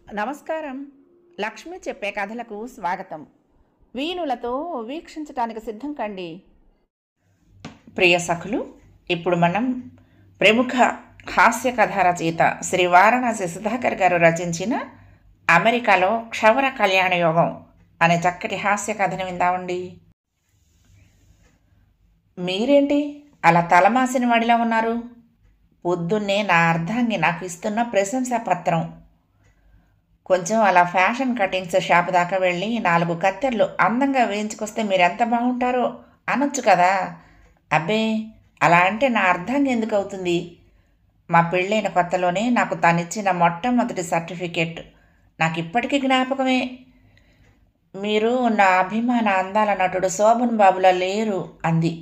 నమస్కారం. లక్ష్మి చెప్పే కథలకు స్వాగతం. వీణులతో వీక్షించటానికి సిద్ధం కండి. ప్రియ సఖులు, ఇప్పుడు మనం ప్రముఖ హాస్య కథా రచయిత శ్రీ వారణాసి సుధాకర్ గారు రచించిన అమెరికాలో క్షవర కళ్యాణ యోగం అనే చక్కటి హాస్య కథను విందామండి. మీరేంటి అలా తలమాసిన వాడిలా ఉన్నారు? పొద్దున్నే నా అర్ధాంగి నాకు ఇస్తున్న ప్రశంసా పత్రం. కొంచెం అలా ఫ్యాషన్ కటింగ్స్ షాప్ దాకా వెళ్ళి 4 కత్తెర్లు అందంగా వేయించుకొస్తే మీరు ఎంత బాగుంటారో అనొచ్చు కదా. అబ్బే, అలా అంటే నా అర్ధాంగి ఎందుకు అవుతుంది? మా పెళ్ళైన కొత్తలోనే నాకు తనిచ్చిన మొట్టమొదటి సర్టిఫికేట్ నాకు ఇప్పటికీ జ్ఞాపకమే. మీరు నా అభిమాన అందాల నటుడు శోభన్ బాబులా లేరు అంది.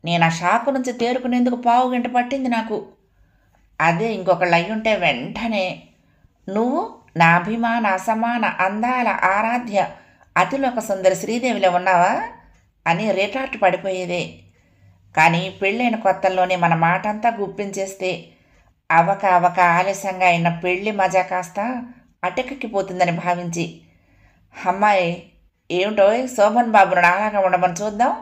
నేను ఆ షాపు నుంచి తేరుకునేందుకు పావు గంట పట్టింది నాకు. అదే ఇంకొకళ్ళు అయ్యుంటే వెంటనే నువ్వు నా అభిమాన అసమాన అందాల ఆరాధ్య అతిలోక సుందరి శ్రీదేవిలో ఉన్నావా అని రిటార్ట్ పడిపోయేదే. కానీ పెళ్ళైన కొత్తల్లోనే మన మాటంతా గుప్పించేస్తే అవక ఆలస్యంగా అయిన పెళ్ళి మజా కాస్త అటెక్కిపోతుందని భావించి, అమ్మాయి ఏమిటో శోభన్ బాబును నాలాగా ఉండమని చూద్దాం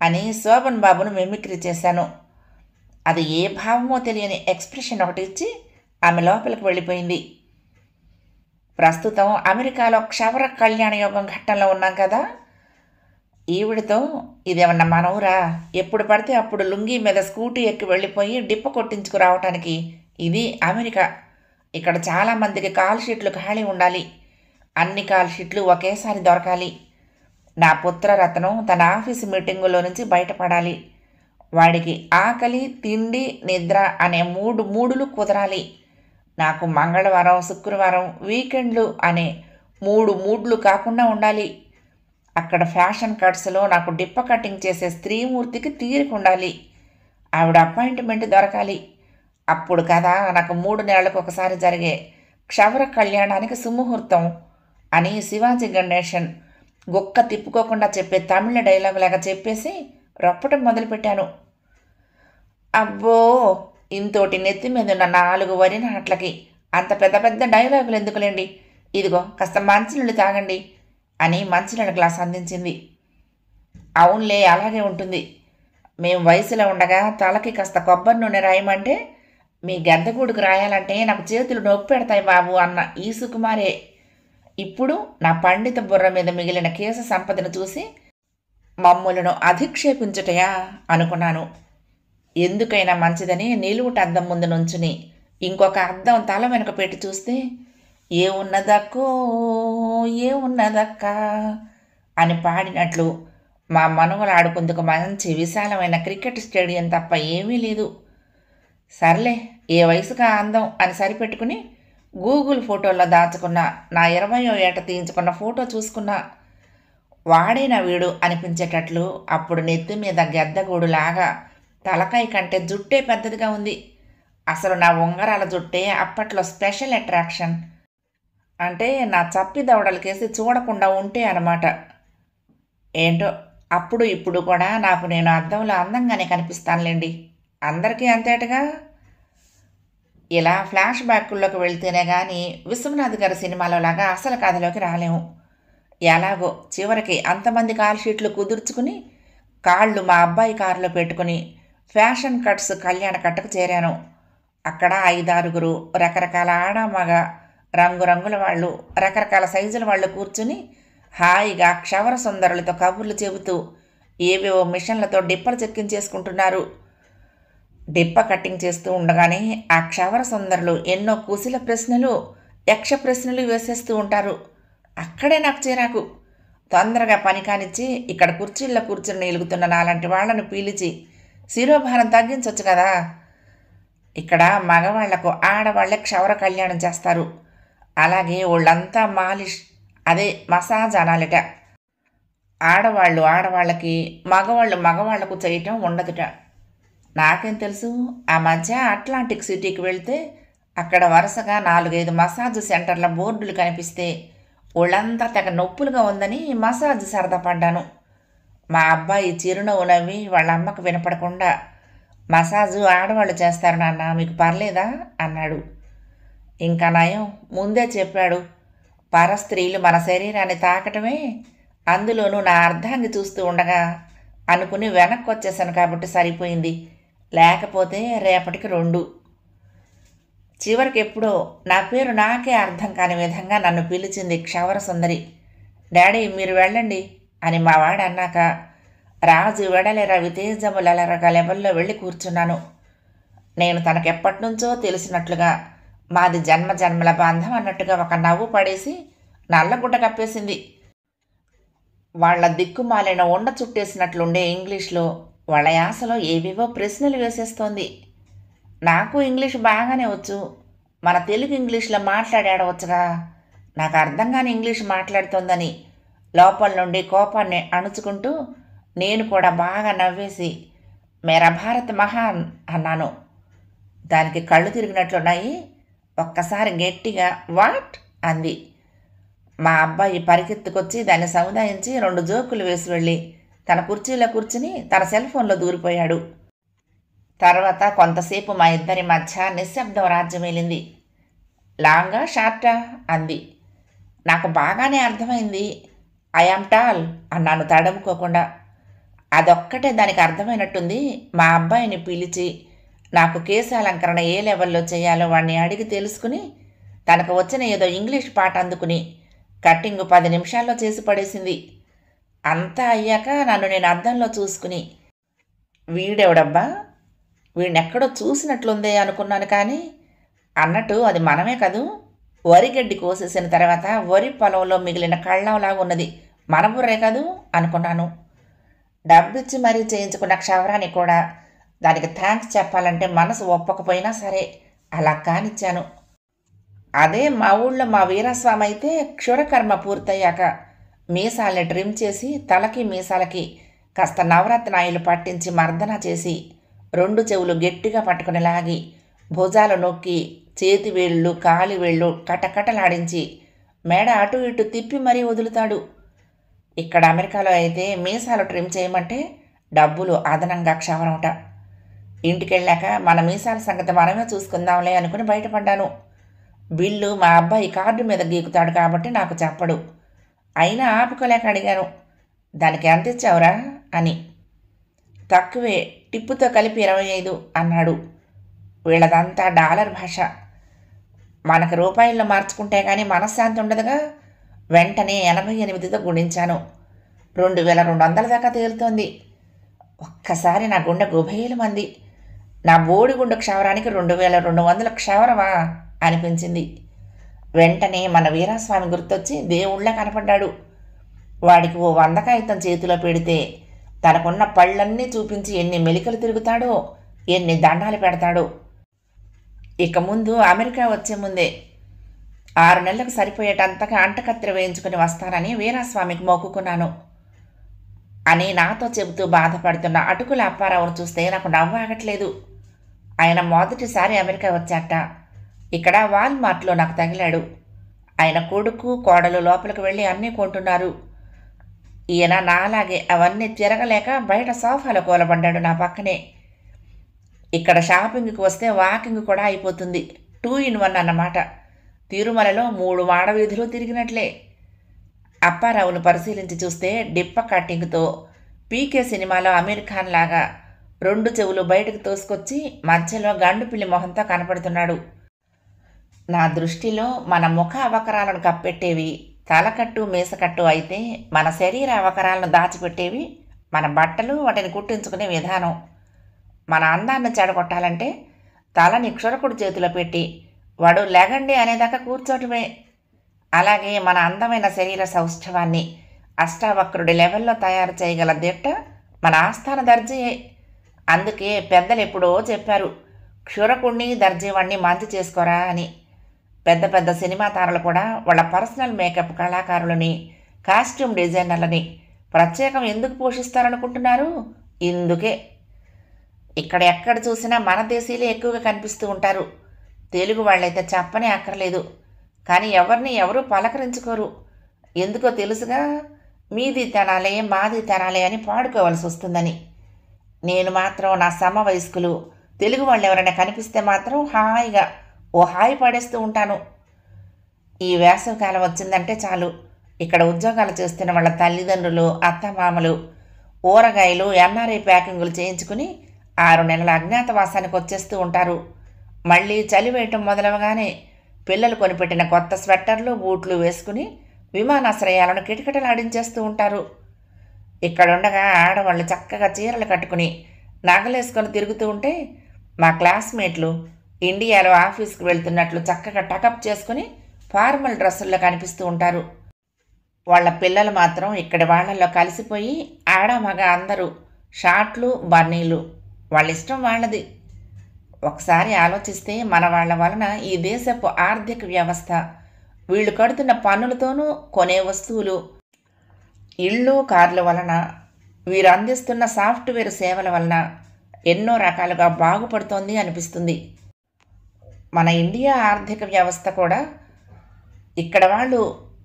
అని శోభన్ బాబును మిమిక్రీ చేశాను. అది ఏ భావమో తెలియని ఎక్స్ప్రెషన్ ఒకటి ఇచ్చి ఆమె లోపలికి వెళ్ళిపోయింది. ప్రస్తుతం అమెరికాలో క్షవర కళ్యాణ యోగం ఘట్టంలో ఉన్నాం కదా. ఈవిడితో ఇదేమన్నా మనవురా? ఎప్పుడు పడితే అప్పుడు లుంగీ మీద స్కూటీ ఎక్కి వెళ్ళిపోయి డిప్ప కొట్టించుకురావటానికి. ఇది అమెరికా. ఇక్కడ చాలామందికి కాల్ షీట్లు ఖాళీ ఉండాలి. అన్ని కాల్ షీట్లు ఒకేసారి దొరకాలి. నా పుత్రరత్నం తన ఆఫీసు మీటింగులో నుంచి బయటపడాలి. వాడికి ఆకలి, తిండి, నిద్ర అనే మూడులు కుదరాలి. నాకు మంగళవారం, శుక్రవారం, వీకెండ్లు అనే 3 మూడ్లు కాకుండా ఉండాలి. అక్కడ ఫ్యాషన్ కట్స్లో నాకు డిప్ప కటింగ్ చేసే స్త్రీమూర్తికి తీరిక ఉండాలి. ఆవిడ అపాయింట్మెంట్ దొరకాలి. అప్పుడు కదా నాకు 3 నెలలకు ఒకసారి జరిగే క్షవర కళ్యాణానికి సుముహూర్తం అని శివాజీ గణేషన్ గుక్క తిప్పుకోకుండా చెప్పే తమిళ డైలాగులాగా చెప్పేసి రొప్పటం మొదలుపెట్టాను. అబ్బో, ఇంతోటి నెత్తి మీద ఉన్న 4 వరి నాట్లకి అంత పెద్ద పెద్ద డైలాగులు ఎందుకులేండి. ఇదిగో కాస్త మంచినీళ్ళు తాగండి అని మంచినీళ్ళ గ్లాస్ అందించింది. అవునులే, అలాగే ఉంటుంది. మేము వయసులో ఉండగా తలకి కాస్త కొబ్బరి నూనె రాయమంటే మీ గద్దగూడుకు రాయాలంటే నాకు చేతులు నొప్పి పెడతాయి బాబు అన్న ఈ సుకుమారే ఇప్పుడు నా పండిత బుర్ర మీద మిగిలిన కేసు సంపదను చూసి మమ్ములను అధిక్షేపించుటయా అనుకున్నాను. ఎందుకైనా మంచిదని నిలువుట అద్దం ముందు నుంచుని ఇంకొక అద్దం తల వెనుక పెట్టి చూస్తే ఏ ఉన్నదక్క అని పాడినట్లు మా మనుమలు ఆడుకుందుకు మంచి విశాలమైన క్రికెట్ స్టేడియం తప్ప ఏమీ లేదు. సర్లే, ఏ వయసుగా అందం అని సరిపెట్టుకుని గూగుల్ ఫోటోల్లో దాచుకున్న నా 20వ ఏట తీయించుకున్న ఫోటో చూసుకున్నా. వాడేనా వీడు అనిపించేటట్లు అప్పుడు నెత్తి మీద గెద్దగూడులాగా తలకాయ కంటే జుట్టే పెద్దదిగా ఉంది. అసలు నా ఉంగరాల జుట్టే అప్పట్లో స్పెషల్ అట్రాక్షన్. అంటే నా చప్పి దవడలకేసి చూడకుండా ఉంటే అన్నమాట. ఏంటో అప్పుడు ఇప్పుడు కూడా నాకు నేను అద్దంలో అందంగానే కనిపిస్తానులేండి. అందరికీ అంతేటగా. ఇలా ఫ్లాష్ బ్యాక్కుల్లోకి వెళ్తేనే కానీ విశ్వనాథ్ గారి సినిమాలో లాగా అసలు కథలోకి రాలేము. ఎలాగో చివరికి అంతమంది కాల్ షీట్లు కుదుర్చుకుని కాళ్ళు మా అబ్బాయి కారులో పెట్టుకుని ఫ్యాషన్ కట్స్ కళ్యాణ కట్టకు చేరాను. అక్కడ 5-6 రకరకాల ఆడమగ రంగురంగుల వాళ్ళు, రకరకాల సైజుల వాళ్ళు కూర్చుని హాయిగా క్షవర సుందరులతో కబుర్లు చెబుతూ ఏవేవో మిషన్లతో డిప్పలు చెక్కించేసుకుంటున్నారు. డిప్ప కట్టింగ్ చేస్తూ ఉండగానే ఆ క్షవర సుందరులు ఎన్నో కుశల ప్రశ్నలు, యక్ష ప్రశ్నలు వేసేస్తూ ఉంటారు. అక్కడే నాకు చేరాకు. తొందరగా పని కానిచ్చి ఇక్కడ కుర్చీల్లో కూర్చుని నిలుగుతున్న నాలాంటి వాళ్లను పీలిచి శిరోభారం తగ్గించవచ్చు కదా. ఇక్కడ మగవాళ్లకు ఆడవాళ్లే క్షవర కళ్యాణం చేస్తారు. అలాగే వాళ్ళంతా మాలిష్, అదే మసాజ్ అనాలిట. ఆడవాళ్ళకి, మగవాళ్లకు చేయటం ఉండదుట. నాకేం తెలుసు. ఆ మధ్య అట్లాంటిక్ సిటీకి వెళ్తే అక్కడ వరుసగా 4-5 మసాజ్ సెంటర్ల బోర్డులు కనిపిస్తే ఒళ్ళంతా తెగ నొప్పులుగా ఉందని మసాజ్ సరదా పడ్డాను. మా అబ్బాయి చిరునవ్వు నవ్వి వాళ్ళ అమ్మకు వినపడకుండా, మసాజు ఆడవాళ్ళు చేస్తారు నాన్న, మీకు పర్లేదా అన్నాడు. ఇంకా నయం ముందే చెప్పాడు. పరస్త్రీలు మన శరీరాన్ని తాకటమే, అందులోనూ నా అర్ధాన్ని చూస్తూ ఉండగా అనుకుని వెనక్కి వచ్చేసాను కాబట్టి సరిపోయింది. లేకపోతే రేపటికి 2. చివరికి ఎప్పుడో నా పేరు నాకే అర్థం కాని విధంగా నన్ను పిలిచింది క్షవర సుందరి. డాడీ మీరు వెళ్ళండి అని మా వాడు అన్నాక రాజు వెడలెర వితేజములెరగ లెవెల్లో వెళ్ళి కూర్చున్నాను. నేను తనకెప్పటినుంచో తెలిసినట్లుగా మాది జన్మ జన్మల బంధం అన్నట్టుగా ఒక నవ్వు పడేసి నల్లగుడ్డ కప్పేసింది. వాళ్ల దిక్కుమాలిన ఉండ చుట్టేసినట్లుండే ఇంగ్లీష్లో వాళ్ళ యాసలో ఏవేవో ప్రశ్నలు వేసేస్తోంది. నాకు ఇంగ్లీష్ బాగానే వచ్చు, మన తెలుగు ఇంగ్లీష్లో మాట్లాడాడవచ్చుగా, నాకు అర్థం కాని ఇంగ్లీష్ మాట్లాడుతోందని లోపల నుండి కోపాన్ని అణుచుకుంటూ నేను కూడా బాగా నవ్వేసి మేరా భారత్ మహాన్ అన్నాను. దానికి కళ్ళు తిరిగినట్లున్నాయి. ఒక్కసారి గట్టిగా వాట్ అంది. మా అబ్బాయి పరిగెత్తుకొచ్చి దాన్ని సముదాయించి 2 జోకులు వేసి వెళ్ళి తన కుర్చీలో కూర్చుని తన సెల్ ఫోన్లో దూరిపోయాడు. తర్వాత కొంతసేపు మా ఇద్దరి మధ్య నిశ్శబ్దం రాజ్యమేలింది. లాంగా షార్టా అంది. నాకు బాగానే అర్థమైంది. ఐ యామ్ టాల్ అన్నాను తడముకోకుండా. అదొక్కటే దానికి అర్థమైనట్టుంది. మా అబ్బాయిని పిలిచి నాకు కేశాలంకరణ ఏ లెవెల్లో చేయాలో వాడిని అడిగి తెలుసుకుని తనకు వచ్చిన ఏదో ఇంగ్లీష్ పాట అందుకుని కట్టింగు 10 నిమిషాల్లో చేసి పడేసింది. అంతా అయ్యాక నన్ను నేను అద్దంలో చూసుకుని వీడెవడబ్బా, వీడినెక్కడో చూసినట్లుందే అనుకున్నాను. కానీ అన్నట్టు అది మనమే కదూ. వరిగడ్డి కోసేసిన తర్వాత వరి పొలంలో మిగిలిన కళ్ళంలా ఉన్నది మన బుర్రే కదూ అనుకున్నాను. డబ్బిచ్చి మరీ చేయించుకున్న క్షవరాన్ని కూడా దానికి థ్యాంక్స్ చెప్పాలంటే మనసు ఒప్పకపోయినా సరే అలా కానిచ్చాను. అదే మా ఊళ్ళో మా వీరాస్వామి అయితే క్షురకర్మ పూర్తయ్యాక మీసాల్ని ట్రిమ్ చేసి తలకి మీసాలకి కాస్త నవరత్నాయిలు పట్టించి మర్దన చేసి 2 చెవులు గట్టిగా పట్టుకుని లాగి భుజాలు నొక్కి చేతి వేళ్ళు కాలి వేళ్ళు కటకటలాడించి మేడ అటు ఇటు తిప్పి మరీ వదులుతాడు. ఇక్కడ అమెరికాలో అయితే మీసాలు ట్రిమ్ చేయమంటే డబ్బులు అదనంగా క్షవరమట. ఇంటికెళ్ళాక మన మీసాల సంగతి మనమే చూసుకుందాంలే అనుకుని బయటపడ్డాను. బిల్లు మా అబ్బాయి కార్డు మీద గీకుతాడు కాబట్టి నాకు చెప్పడు. అయినా ఆపుకోలేక అడిగాను, దానికి ఎంత ఇచ్చావురా అని. తక్కువే, టిప్పుతో కలిపి 25 అన్నాడు. వీళ్ళదంతా డాలర్ భాష. మనకు రూపాయల్లో మార్చుకుంటే కానీ మనశ్శాంతి ఉండదుగా. వెంటనే 88తో గుణించాను. 2200 దాకా తేలుతోంది. ఒక్కసారి నా గుండె గుబేలమంది. నా బోడిగుండు క్షవరానికి 2200 క్షవరమా అనిపించింది. వెంటనే మన వీరాస్వామి గుర్తొచ్చి దేవుళ్ళ కనపడ్డాడు. వాడికి ఓ 100 కాగితం చేతిలో పెడితే తనకున్న పళ్ళన్నీ చూపించి ఎన్ని మెలికలు తిరుగుతాడో, ఎన్ని దండాలు పెడతాడో. ఇక ముందు అమెరికా వచ్చే ముందే 6 నెలలకు సరిపోయేటంతగా అంటకత్తెర వేయించుకుని వస్తానని వీరాస్వామికి మొక్కుకున్నాను అని నాతో చెబుతూ బాధపడుతున్న అటుకుల అప్పారావును చూస్తే నాకు నవ్వాగట్లేదు. ఆయన మొదటిసారి అమెరికా వచ్చాట. ఇక్కడ వాల్మార్ట్లో నాకు తగిలాడు. ఆయన కొడుకు కోడలు లోపలికి వెళ్ళి అన్నీ కొంటున్నారు. ఈయన నాలాగే అవన్నీ తిరగలేక బయట సోఫాలో కూలబడ్డాడు నా పక్కనే. ఇక్కడ షాపింగ్కి వస్తే వాకింగ్ కూడా అయిపోతుంది. 2 in 1 అన్నమాట. తిరుమలలో 3 మాడవీధులు తిరిగినట్లే. అప్పారావును పరిశీలించి చూస్తే డిప్ప కట్టింగ్తో పీకే సినిమాలో అమీర్ ఖాన్ లాగా 2 చెవులు బయటకు తోసుకొచ్చి మధ్యలో గండుపిల్లి మొహంతో కనపడుతున్నాడు. నా దృష్టిలో మన ముఖ అవకరాలను కప్పెట్టేవి తలకట్టు మీసకట్టు అయితే, మన శరీర అవకరాలను దాచిపెట్టేవి మన బట్టలు, వాటిని కుట్టించుకునే విధానం. మన అందాన్ని చెడగొట్టాలంటే తలని క్షురకుడి చేతిలో పెట్టి వాడు లెగండి అనేదాకా కూర్చోటమే. అలాగే మన అందమైన శరీర సౌష్ఠవాన్ని అష్టావక్రుడి లెవెల్లో తయారు చేయగల దిట్ట మన ఆస్థాన దర్జీయే. అందుకే పెద్దలు ఎప్పుడో చెప్పారు, క్షురకుడిని దర్జీవాణ్ణి మంచి చేసుకోరా అని. పెద్ద పెద్ద సినిమా తారలు కూడా వాళ్ళ పర్సనల్ మేకప్ కళాకారులని, కాస్ట్యూమ్ డిజైనర్లని ప్రత్యేకం ఎందుకు పోషిస్తారనుకుంటున్నారు? ఇందుకే. ఇక్కడ ఎక్కడ చూసినా మన దేశీయులే ఎక్కువగా కనిపిస్తూ ఉంటారు. తెలుగు వాళ్ళైతే చెప్పనే అక్కర్లేదు. కానీ ఎవరిని ఎవరూ పలకరించుకోరు. ఎందుకో తెలుసుగా, మీది తెనాలే మాది తెనాలే అని పాడుకోవాల్సి వస్తుందని. నేను మాత్రం నా సమవయస్కులు తెలుగు వాళ్ళు ఎవరైనా కనిపిస్తే మాత్రం హాయిగా ఓ హాయి పడేస్తూ ఉంటాను. ఈ వేసవికాలం వచ్చిందంటే చాలు, ఇక్కడ ఉద్యోగాలు చేస్తున్న వాళ్ళ తల్లిదండ్రులు, అత్తమామలు ఊరగాయలు, ఎన్ఆర్ఐ ప్యాకింగులు చేయించుకుని 6 నెలల అజ్ఞాతవాసానికి వచ్చేస్తూ ఉంటారు. మళ్ళీ చలి వేయటం మొదలవగానే పిల్లలు కొనిపెట్టిన కొత్త స్వెట్టర్లు, బూట్లు వేసుకుని విమానాశ్రయాలను కిటకిటలాడించేస్తూ ఉంటారు. ఇక్కడుండగా ఆడవాళ్ళు చక్కగా చీరలు కట్టుకుని నగలేసుకొని తిరుగుతూ ఉంటే మా క్లాస్మేట్లు ఇండియాలో ఆఫీస్కి వెళ్తున్నట్లు చక్కగా టకప్ చేసుకుని ఫార్మల్ డ్రెస్సుల్లో కనిపిస్తూ ఉంటారు. వాళ్ళ పిల్లలు మాత్రం ఇక్కడి వాళ్ళల్లో కలిసిపోయి ఆడ మగ అందరూ షార్ట్లు, బన్నీలు, వాళ్ళ ఇష్టం వాళ్ళది. ఒకసారి ఆలోచిస్తే మన వాళ్ళ వలన ఈ దేశపు ఆర్థిక వ్యవస్థ, వీళ్ళు కడుతున్న పన్నులతోనూ కొనే వస్తువులు, ఇళ్ళు, కార్ల వలన, వీరు అందిస్తున్న సాఫ్ట్వేర్ సేవల వలన ఎన్నో రకాలుగా బాగుపడుతోంది అనిపిస్తుంది. మన ఇండియా ఆర్థిక వ్యవస్థ కూడా ఇక్కడ వాళ్ళు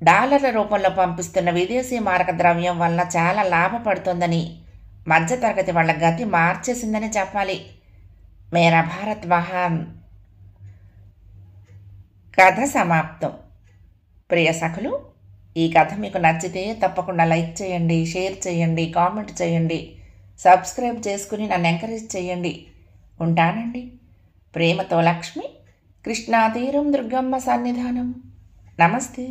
డాలర్ల రూపంలో పంపిస్తున్న విదేశీ మారక ద్రవ్యం వల్ల చాలా లాభపడుతోందని, మధ్యతరగతి వాళ్ళ గతి మార్చేసిందని చెప్పాలి. మేరా భారత్ మహాన్. కథ సమాప్తం. ప్రియ సఖులు, ఈ కథ మీకు నచ్చితే తప్పకుండా లైక్ చేయండి, షేర్ చేయండి, కామెంట్ చేయండి, సబ్స్క్రైబ్ చేసుకుని నన్ను ఎంకరేజ్ చేయండి. ఉంటానండి. ప్రేమతో లక్ష్మి. కృష్ణా తీరం దుర్గమ్మ సన్నిధానం. నమస్తే.